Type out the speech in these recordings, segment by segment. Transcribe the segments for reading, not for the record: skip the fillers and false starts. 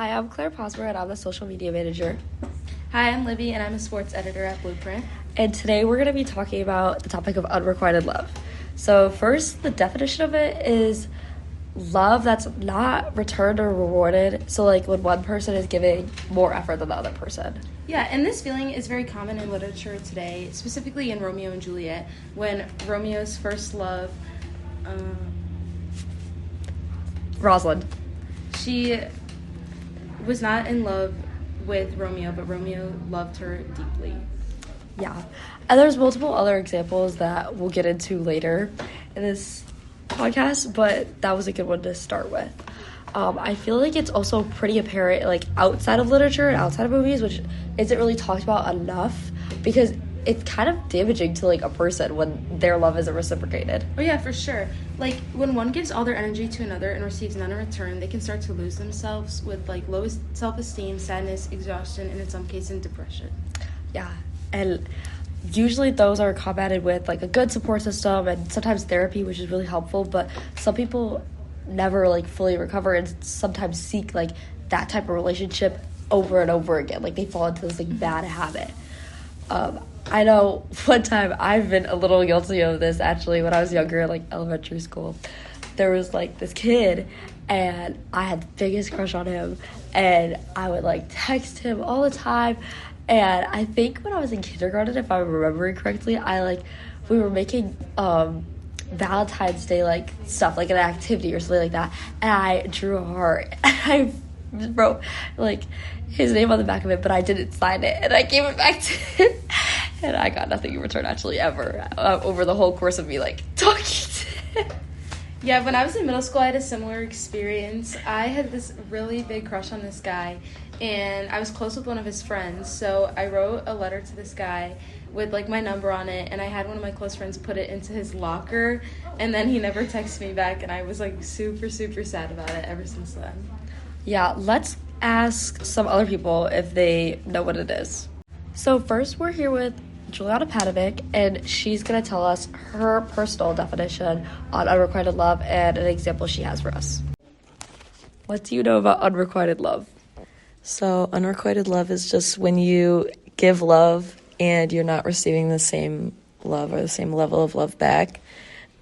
Hi, I'm Claire and I'm the social media manager. Hi, I'm Libby, and I'm a sports editor at Blueprint. And today we're going to be talking about the topic of unrequited love. So first, the definition of it is love that's not returned or rewarded. So like when one person is giving more effort than the other person. Yeah, and this feeling is very common in literature today, specifically in Romeo and Juliet, when Romeo's first love, Rosalind. She was not in love with Romeo, but Romeo loved her deeply. Yeah, and there's multiple other examples that we'll get into later in this podcast, but that was a good one to start with. I feel like it's also pretty apparent, like, outside of literature and outside of movies, which isn't really talked about enough, because it's kind of damaging to, like, a person when their love isn't reciprocated. Oh, yeah, for sure. Like, when one gives all their energy to another and receives none in return, they can start to lose themselves with, like, low self-esteem, sadness, exhaustion, and in some cases, depression. Yeah, and usually those are combated with, like, a good support system and sometimes therapy, which is really helpful, but some people never, like, fully recover and sometimes seek, like, that type of relationship over and over again. Like, they fall into this, like, bad habit. I know one time I've been a little guilty of this, actually, when I was younger, like, elementary school. There was, like, this kid, and I had the biggest crush on him, and I would, like, text him all the time, and I think when I was in kindergarten, if I'm remembering correctly, we were making, Valentine's Day, like, stuff, like an activity or something like that, and I drew a heart, and I wrote, like, his name on the back of it, but I didn't sign it, and I gave it back to him, and I got nothing in return, actually, ever, over the whole course of me, like, talking to him. Yeah, when I was in middle school, I had a similar experience. I had this really big crush on this guy, and I was close with one of his friends, so I wrote a letter to this guy with, like, my number on it, and I had one of my close friends put it into his locker, and then he never texted me back, and I was, like, super, super sad about it ever since then. Yeah, let's ask some other people if they know what it is. So first, we're here with Juliana Patovic, and she's going to tell us her personal definition on unrequited love and an example she has for us. What do you know about unrequited love? So unrequited love is just when you give love and you're not receiving the same love or the same level of love back.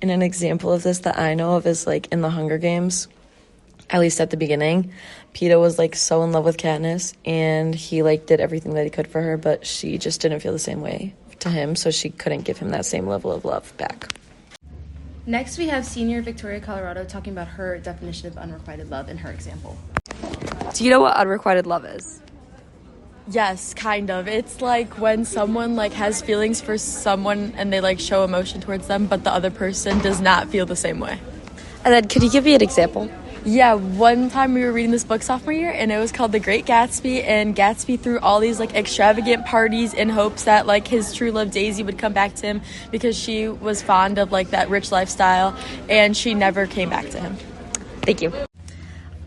And an example of this that I know of is, like, in the Hunger Games, at least at the beginning, Peeta was, like, so in love with Katniss, and he, like, did everything that he could for her, but she just didn't feel the same way to him, so she couldn't give him that same level of love back. Next, we have senior Victoria Colorado talking about her definition of unrequited love and her example. Do you know what unrequited love is? Yes, kind of. It's like when someone, like, has feelings for someone and they, like, show emotion towards them, but the other person does not feel the same way. And then could you give me an example? Yeah, one time we were reading this book sophomore year, and it was called The Great Gatsby, and Gatsby threw all these, like, extravagant parties in hopes that, like, his true love Daisy would come back to him because she was fond of, like, that rich lifestyle, and she never came back to him. Thank you.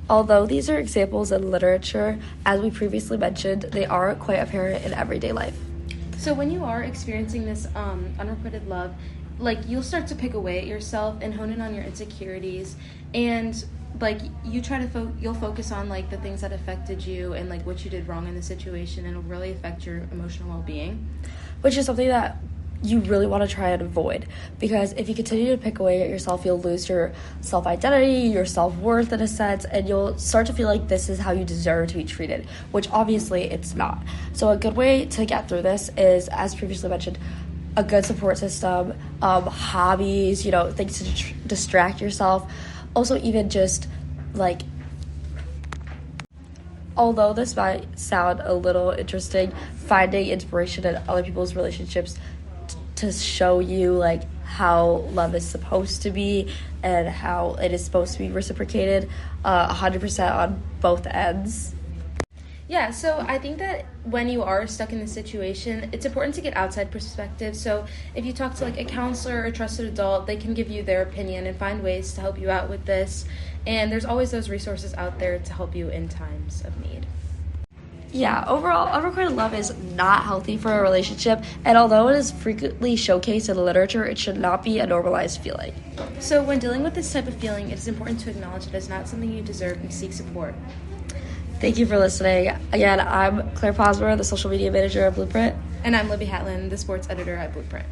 Although these are examples in literature, as we previously mentioned, they are quite apparent in everyday life. So when you are experiencing this unrequited love, like, you'll start to pick away at yourself and hone in on your insecurities, and, like, you try to you'll focus on, like, the things that affected you and, like, what you did wrong in the situation, and it'll really affect your emotional well-being. Which is something that you really want to try and avoid, because if you continue to pick away at yourself, you'll lose your self-identity, your self-worth in a sense, and you'll start to feel like this is how you deserve to be treated, which obviously it's not. So a good way to get through this is, as previously mentioned, a good support system, hobbies, things to distract yourself. Also, even just, like, although this might sound a little interesting, finding inspiration in other people's relationships to show you, like, how love is supposed to be and how it is supposed to be reciprocated 100% on both ends. Yeah, so I think that when you are stuck in this situation, it's important to get outside perspective. So if you talk to, like, a counselor or a trusted adult, they can give you their opinion and find ways to help you out with this. And there's always those resources out there to help you in times of need. Yeah, overall, unrequited love is not healthy for a relationship, and although it is frequently showcased in literature, it should not be a normalized feeling. So when dealing with this type of feeling, it is important to acknowledge it as not something you deserve and seek support. Thank you for listening. Again, I'm Claire Posmer, the social media manager of Blueprint. And I'm Libby Hatlin, the sports editor at Blueprint.